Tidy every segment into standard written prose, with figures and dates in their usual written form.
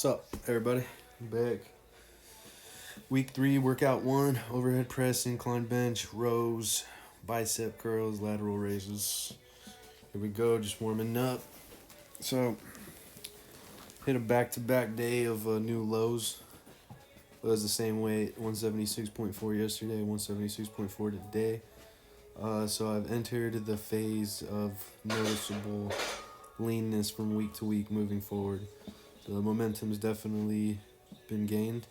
What's up, everybody? I'm back. Week 3, workout 1, overhead press, incline bench, rows, bicep curls, lateral raises. Here we go, just warming up. So, hit a back-to-back day of new lows. It was the same weight, 176.4 yesterday, 176.4 today. So I've entered the phase of noticeable leanness from week to week moving forward. So the momentum's definitely been gained.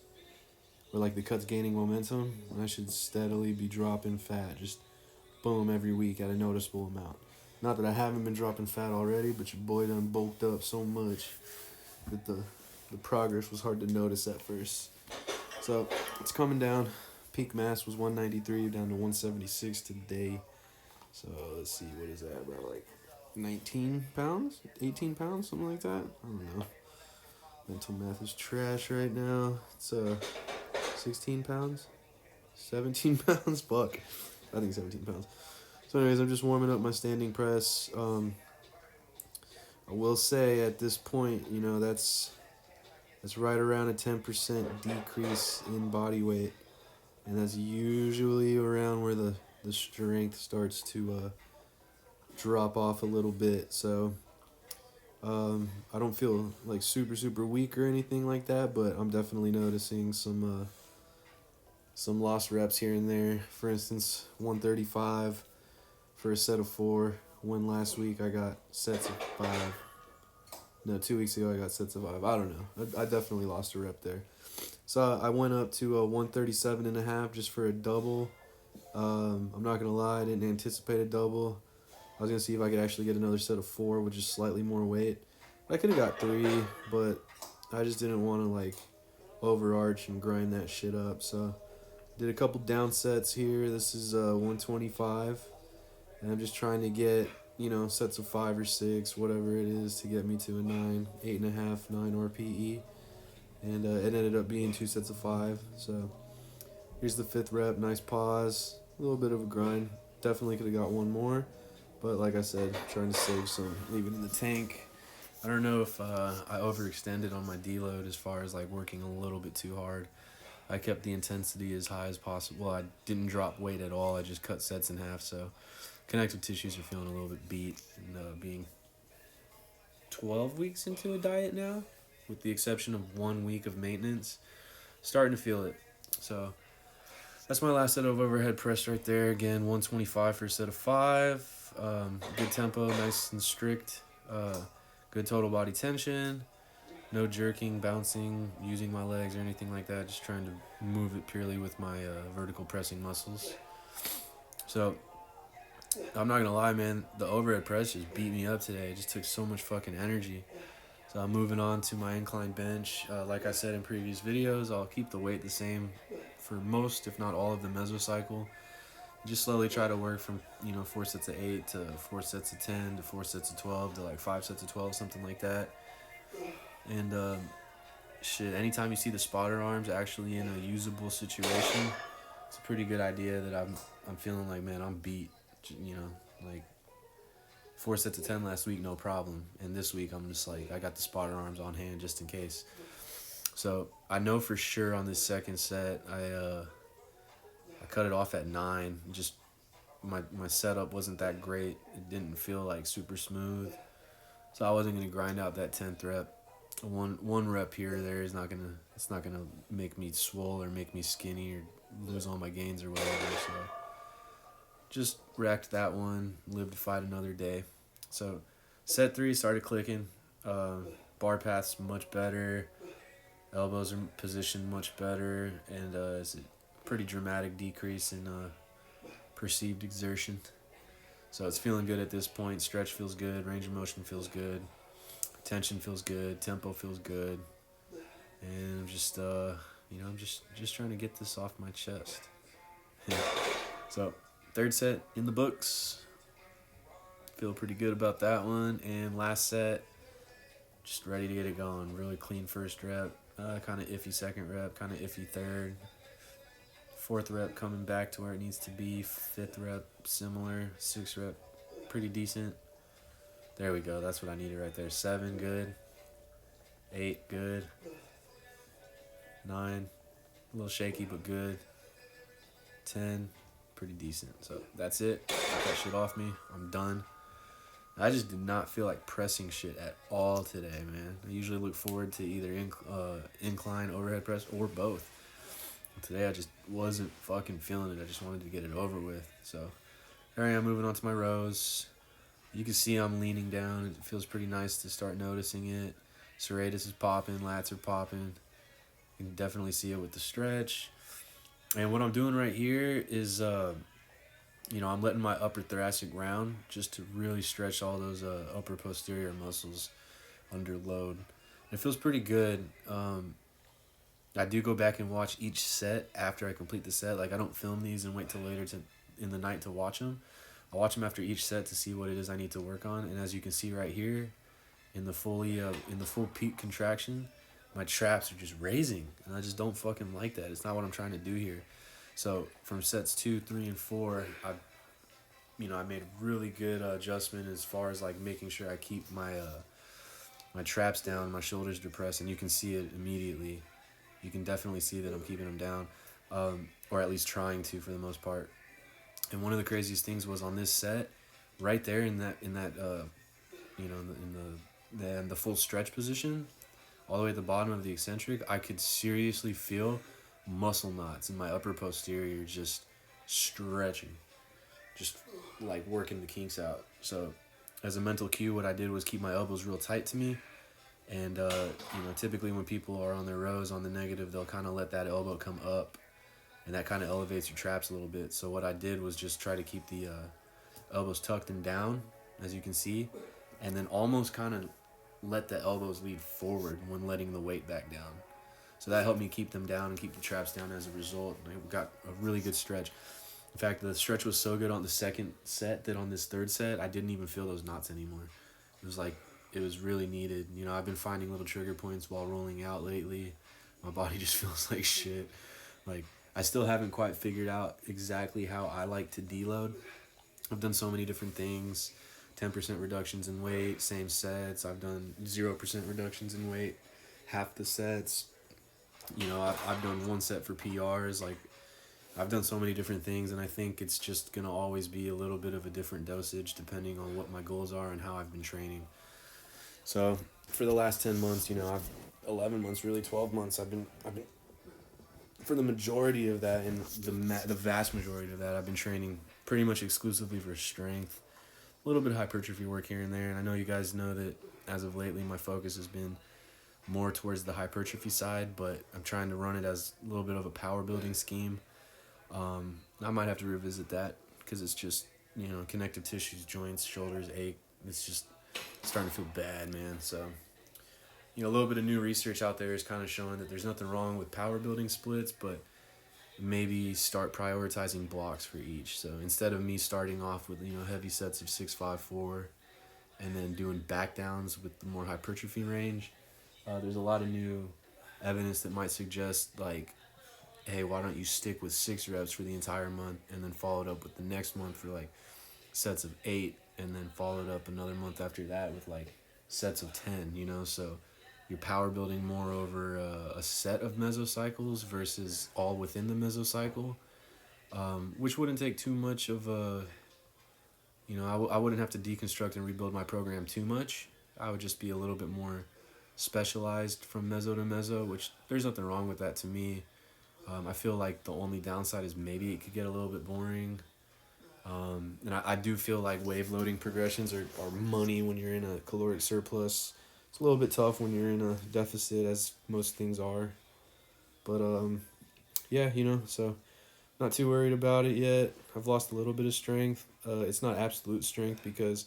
Or like the cut's gaining momentum. I should steadily be dropping fat. Just boom every week at a noticeable amount. Not that I haven't been dropping fat already, but your boy done bulked up so much that the progress was hard to notice at first. So it's coming down. Peak mass was 193 down to 176 today. So let's see, what is that, about like 19 pounds? 18 pounds? Something like that? I don't know. Mental math is trash right now. It's 16 pounds? 17 pounds? Fuck. I think 17 pounds. So anyways, I'm just warming up my standing press. I will say at this point, you know, that's right around a 10% decrease in body weight. And that's usually around where the strength starts to drop off a little bit. So I don't feel like super weak or anything like that, but I'm definitely noticing some lost reps here and there. For instance, 135 for a set of 4. When last week I got sets of 5. No, 2 weeks ago I got sets of 5. I don't know. I definitely lost a rep there. So I went up to 137.5 just for a double. I'm not going to lie, I didn't anticipate a double. I was going to see if I could actually get another set of 4 with just slightly more weight. I could have got 3, but I just didn't want to like overarch and grind that shit up. So did a couple down sets here. This is 125. And I'm just trying to get, you know, sets of 5 or 6, whatever it is, to get me to a 9, 8.5, 9 RPE. And it ended up being 2 sets of 5. So here's the 5th rep. Nice pause. A little bit of a grind. Definitely could have got one more. But like I said, trying to save some, leave it in the tank. I don't know if I overextended on my deload as far as like working a little bit too hard. I kept the intensity as high as possible. I didn't drop weight at all. I just cut sets in half. So connective tissues are feeling a little bit beat. And being 12 weeks into a diet now, with the exception of 1 week of maintenance, starting to feel it. So that's my last set of overhead press right there. Again, 125 for a set of 5. Good tempo, nice and strict. Good total body tension. No jerking, bouncing, using my legs or anything like that. Just trying to move it purely with my vertical pressing muscles. So I'm not gonna lie, man. The overhead press just beat me up today. It just took so much fucking energy. So I'm moving on to my incline bench. Like I said in previous videos, I'll keep the weight the same for most, if not all, of the mesocycle. Just slowly try to work from, you know, 4 sets of 8 to 4 sets of 10 to 4 sets of 12 to like 5 sets of 12, something like that. And shit, anytime you see the spotter arms actually in a usable situation, it's a pretty good idea that I'm feeling like, man, I'm beat. You know, like 4 sets of 10 last week, no problem. And this week I'm just like, I got the spotter arms on hand just in case. So I know for sure on this second set, I cut it off at 9. Just my setup wasn't that great. It didn't feel like super smooth. So I wasn't gonna grind out that 10th rep. One rep here or there is not gonna make me swole or make me skinny or lose all my gains or whatever. So just racked that one, live to fight another day. So set 3 started clicking. Bar path's much better. Elbows are positioned much better, and it's a pretty dramatic decrease in perceived exertion. So it's feeling good at this point. Stretch feels good. Range of motion feels good. Tension feels good. Tempo feels good. And I'm just, you know, I'm just trying to get this off my chest. So 3rd set in the books. Feel pretty good about that one. And last set, just ready to get it going. Really clean 1st rep. Kind of iffy 2nd rep. Kind of iffy 3rd. 4th rep coming back to where it needs to be. 5th rep similar. 6th rep pretty decent. There we go. That's what I needed right there. 7 good. 8 good. 9, a little shaky but good. 10, pretty decent. So that's it. Got that shit off me. I'm done. I just did not feel like pressing shit at all today, man. I usually look forward to either incline overhead press or both. Today I just wasn't fucking feeling it. I just wanted to get it over with. So here I am moving on to my rows. You can see I'm leaning down. It feels pretty nice to start noticing it. Serratus is popping, lats are popping. You can definitely see it with the stretch. And what I'm doing right here is, I'm letting my upper thoracic round just to really stretch all those upper posterior muscles under load. It feels pretty good. I do go back and watch each set after I complete the set. Like, I don't film these and wait till later in the night to watch them. I watch them after each set to see what it is I need to work on. And as you can see right here, in the full peak contraction, my traps are just raising, and I just don't fucking like that. It's not what I'm trying to do here. So from sets 2, 3, and 4, I made really good adjustment as far as like making sure I keep my my traps down, my shoulders depressed, and you can see it immediately. You can definitely see that I'm keeping them down, or at least trying to for the most part. And one of the craziest things was on this set, right there in the full stretch position, all the way at the bottom of the eccentric, I could seriously feel muscle knots in my upper posterior just stretching, just like working the kinks out. So as a mental cue, what I did was keep my elbows real tight to me. And, typically when people are on their rows on the negative, they'll kind of let that elbow come up, and that kind of elevates your traps a little bit. So what I did was just try to keep the elbows tucked and down, as you can see, and then almost kind of let the elbows lead forward when letting the weight back down. So that helped me keep them down and keep the traps down as a result. I got a really good stretch. In fact, the stretch was so good on the second set that on this third set, I didn't even feel those knots anymore. It was really needed. I've been finding little trigger points while rolling out lately. My body just feels like shit. Like, I still haven't quite figured out exactly how I like to deload. I've done so many different things. 10% reductions in weight, same sets. I've done 0% reductions in weight, half the sets. I've done one set for PRs. Like, I've done so many different things, and I think it's just going to always be a little bit of a different dosage depending on what my goals are and how I've been training. So for the last 10 months, 11 months, really 12 months, I've been for the majority of that, and the vast majority of that, I've been training pretty much exclusively for strength. A little bit of hypertrophy work here and there, and I know you guys know that as of lately my focus has been more towards the hypertrophy side, but I'm trying to run it as a little bit of a power building scheme. I might have to revisit that because it's just, connective tissues, joints, shoulders ache. It's just starting to feel bad, man. So, a little bit of new research out there is kind of showing that there's nothing wrong with power building splits, but maybe start prioritizing blocks for each. So instead of me starting off with, heavy sets of 6, 5, 4, and then doing back downs with the more hypertrophy range, there's a lot of new evidence that might suggest, like, hey, why don't you stick with 6 reps for the entire month and then follow it up with the next month for like sets of 8, and then follow it up another month after that with like sets of 10, so you're power building more over a set of mesocycles versus all within the mesocycle, which wouldn't take too much of a, I wouldn't have to deconstruct and rebuild my program too much. I would just be a little bit more specialized from meso to meso, which there's nothing wrong with that to me. I feel like the only downside is maybe it could get a little bit boring. And I do feel like wave loading progressions are money when you're in a caloric surplus. It's a little bit tough when you're in a deficit, as most things are. But, so not too worried about it yet. I've lost a little bit of strength. It's not absolute strength because,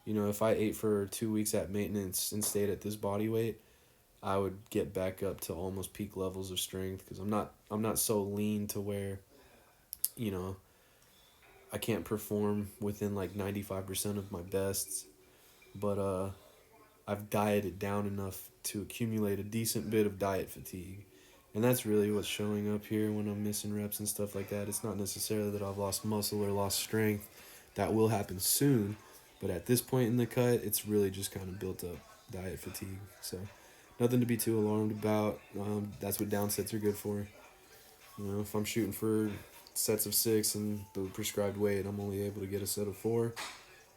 if I ate for 2 weeks at maintenance and stayed at this body weight, I would get back up to almost peak levels of strength because I'm not so lean to where, I can't perform within like 95% of my bests, but I've dieted down enough to accumulate a decent bit of diet fatigue. And that's really what's showing up here when I'm missing reps and stuff like that. It's not necessarily that I've lost muscle or lost strength. That will happen soon. But at this point in the cut, it's really just kind of built up diet fatigue. So Nothing to be too alarmed about. That's what down sets are good for. You know, if I'm shooting for sets of 6 and the prescribed weight, I'm only able to get a set of 4.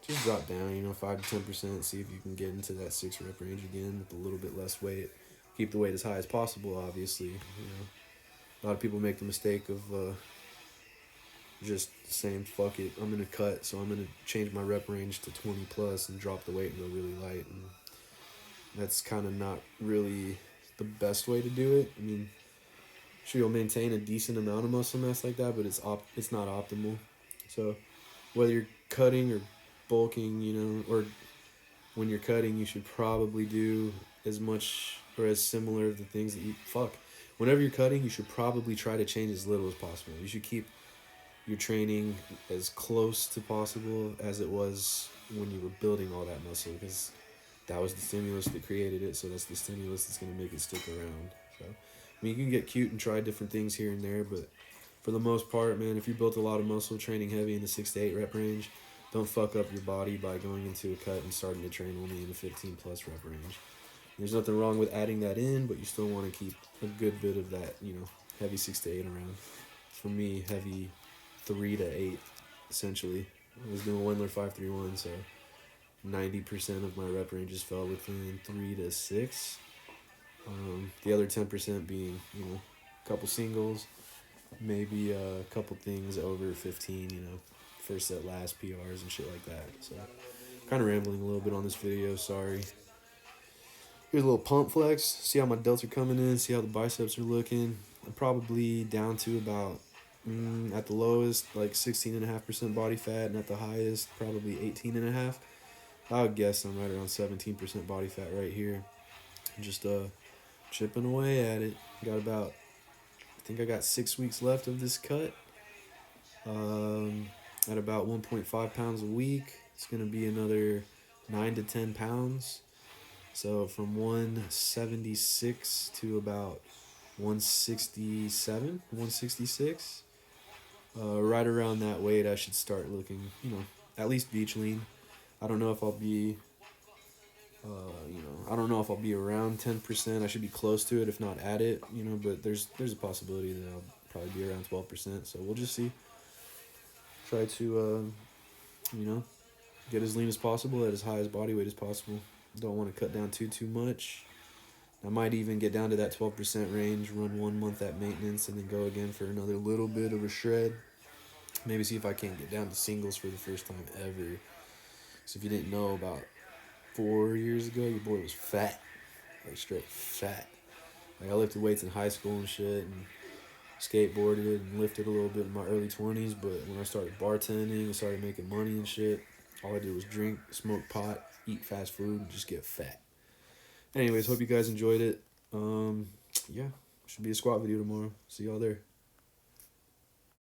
Just drop down, you know, 5 to 10%. See if you can get into that 6 rep range again with a little bit less weight. Keep the weight as high as possible, obviously. You know, a lot of people make the mistake of just saying, fuck it, I'm going to cut, so I'm going to change my rep range to 20 plus and drop the weight and go really light. And that's kind of not really the best way to do it. I mean, sure, you'll maintain a decent amount of muscle mass like that, but it's not optimal. So whether you're cutting or bulking, you know, or when you're cutting, you should probably do as much or as similar of the things that you whenever you're cutting, you should probably try to change as little as possible. You should keep your training as close to possible as it was when you were building all that muscle, because that was the stimulus that created it, so that's the stimulus that's going to make it stick around. So I mean, you can get cute and try different things here and there, but for the most part, man, if you built a lot of muscle training heavy in the 6 to 8 rep range, don't fuck up your body by going into a cut and starting to train only in the 15 plus rep range. There's nothing wrong with adding that in, but you still want to keep a good bit of that, you know, heavy 6 to 8 around. For me, heavy 3 to 8, essentially. I was doing Wendler 531, so 90% of my rep ranges fell within 3 to 6. The other 10% being, you know, a couple singles, maybe a couple things over 15, you know, first set last PRs and shit like that. So kind of rambling a little bit on this video, sorry. Here's a little pump flex. See how my delts are coming in, see how the biceps are looking. I'm probably down to about, at the lowest, like 16.5% body fat, and at the highest, probably 18.5%. I would guess I'm right around 17% body fat right here. Just chipping away at it. I think I got 6 weeks left of this cut. At about 1.5 pounds a week, it's going to be another 9 to 10 pounds. So from 176 to about 167, 166. Right around that weight, I should start looking, you know, at least beach lean. I don't know if I'll be, I don't know if I'll be around 10%. I should be close to it, if not at it, you know, but there's a possibility that I'll probably be around 12%. So we'll just see. Try to, you know, get as lean as possible at as high as body weight as possible. Don't want to cut down too much. I might even get down to that 12% range, run 1 month at maintenance, and then go again for another little bit of a shred. Maybe see if I can't get down to singles for the first time ever. So if you didn't know, about 4 years ago, your boy was fat. Like straight fat. Like I lifted weights in high school and shit, and skateboarded and lifted a little bit in my early 20s, but when I started bartending and started making money and shit, all I did was drink, smoke pot, eat fast food, and just get fat. Anyways, hope you guys enjoyed it. Yeah, should be a squat video tomorrow. See y'all there.